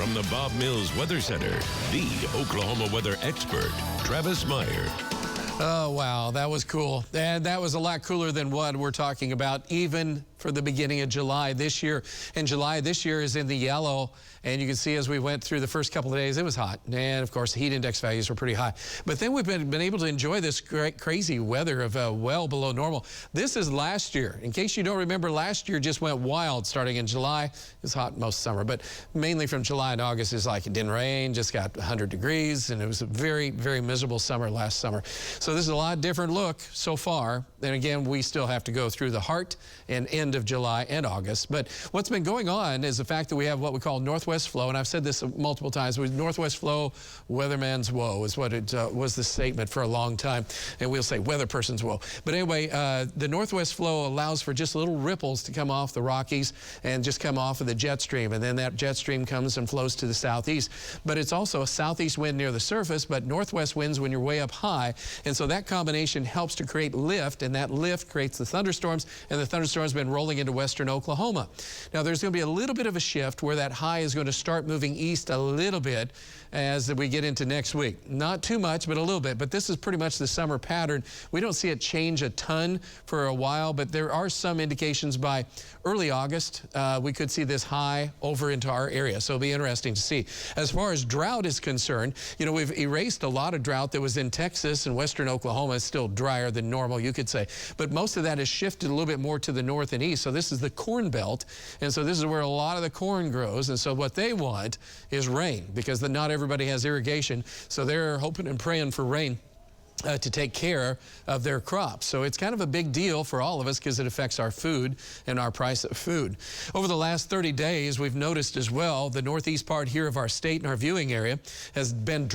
from the Bob Mills Weather Center, the Oklahoma weather expert, Travis Meyer. Oh, wow, that was cool. And that was a lot cooler than what we're talking about, even for the beginning of July this year. And July this year is in the yellow. And you can see as we went through the first couple of days, it was hot. And of course, the heat index values were pretty high. But then we've been able to enjoy this great, crazy weather of well below normal. This is last year. In case you don't remember, last year just went wild starting in July. It was hot most summer, but mainly from July and August is like it didn't rain, just got 100 degrees. And it was a very, very miserable summer last summer. So this is a lot different look so far. And again, we still have to go through the heart and end of July and August. But what's been going on is the fact that we have what we call northwest flow. And I've said this multiple times. With northwest flow, weatherman's woe is what it was the statement for a long time. And we'll say weather person's woe. But anyway, the northwest flow allows for just little ripples to come off the Rockies and just come off of the jet stream. And then that jet stream comes and flows to the southeast. But it's also a southeast wind near the surface, but northwest winds when you're way up high. And so that combination helps to create lift, and that lift creates the thunderstorms, and the thunderstorms have been rolling into western Oklahoma. Now there's going to be a little bit of a shift where that high is going to start moving east a little bit as we get into next week. Not too much, but a little bit. But this is pretty much the summer pattern. We don't see it change a ton for a while, but there are some indications by early August we could see this high over into our area. So it'll be interesting to see. As far as drought is concerned, you know, we've erased a lot of drought that was in Texas and western Oklahoma. It's still drier than normal, you could say. But most of that has shifted a little bit more to the north and east. So this is the corn belt. And so this is where a lot of the corn grows. And so what they want is rain, because not everybody has irrigation. So they're hoping and praying for rain to take care of their crops. So it's kind of a big deal for all of us because it affects our food and our price of food. Over the last 30 days, we've noticed as well the northeast part here of our state and our viewing area has been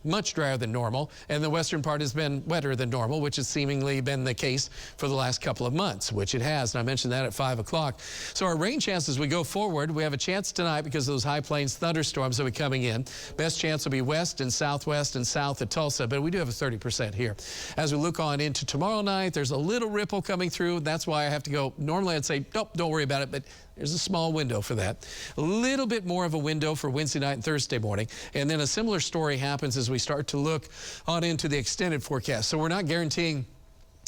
much drier than normal, and the western part has been wetter than normal, which has seemingly been the case for the last couple of months, which it has, and I mentioned that at 5 o'clock. So our rain chances as we go forward, we have a chance tonight because of those high plains thunderstorms that will be coming in. Best chance will be west and southwest and south of Tulsa, but we do have a 30% here. As we look on into tomorrow night, there's a little ripple coming through. That's why I have to go. Normally I'd say, nope, don't worry about it, but there's a small window for that. A little bit more of a window for Wednesday night and Thursday morning. And then a similar story happens as we start to look on into the extended forecast. So we're not guaranteeing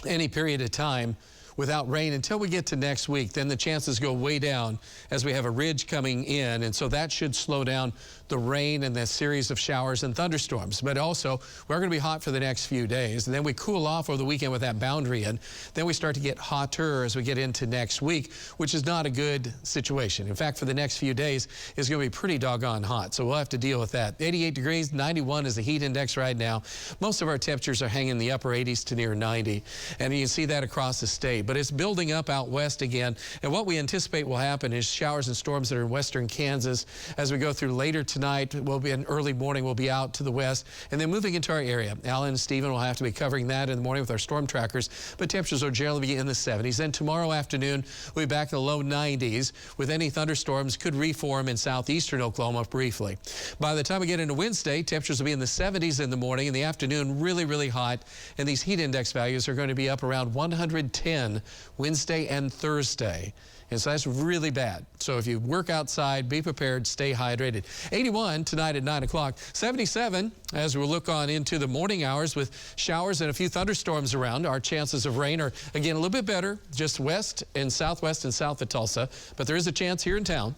any period of time without rain until we get to next week. Then the chances go way down as we have a ridge coming in, and so that should slow down the rain and the series of showers and thunderstorms. But also, we're going to be hot for the next few days, and then we cool off over the weekend with that boundary in. Then we start to get hotter as we get into next week, which is not a good situation. In fact, for the next few days, it's going to be pretty doggone hot, so we'll have to deal with that. 88 degrees, 91 is the heat index right now. Most of our temperatures are hanging in the upper 80s to near 90, and you can see that across the state. But it's building up out west again, and what we anticipate will happen is showers and storms that are in western Kansas as we go through later tonight. Will be an early morning, we'll be out to the west, and then moving into our area. Alan and Stephen will have to be covering that in the morning with our storm trackers, but temperatures will generally be in the 70s. Then tomorrow afternoon, we'll be back in the low 90s with any thunderstorms could reform in southeastern Oklahoma briefly. By the time we get into Wednesday, temperatures will be in the 70s in the morning. In the afternoon, really, really hot, and these heat index values are going to be up around 110 Wednesday and Thursday. And so that's really bad. So if you work outside, be prepared, stay hydrated. 81 tonight at 9 o'clock. 77 as we look on into the morning hours with showers and a few thunderstorms around. Our chances of rain are, again, a little bit better, just west and south of Tulsa. But there is a chance here in town.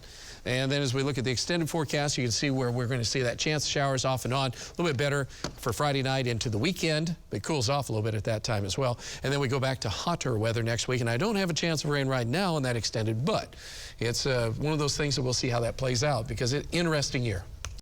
And then as we look at the extended forecast, you can see where we're going to see that chance of showers off and on. A little bit better for Friday night into the weekend. It cools off a little bit at that time as well. And then we go back to hotter weather next week. And I don't have a chance of rain right now in that extended, but it's one of those things that we'll see how that plays out because it's an interesting year.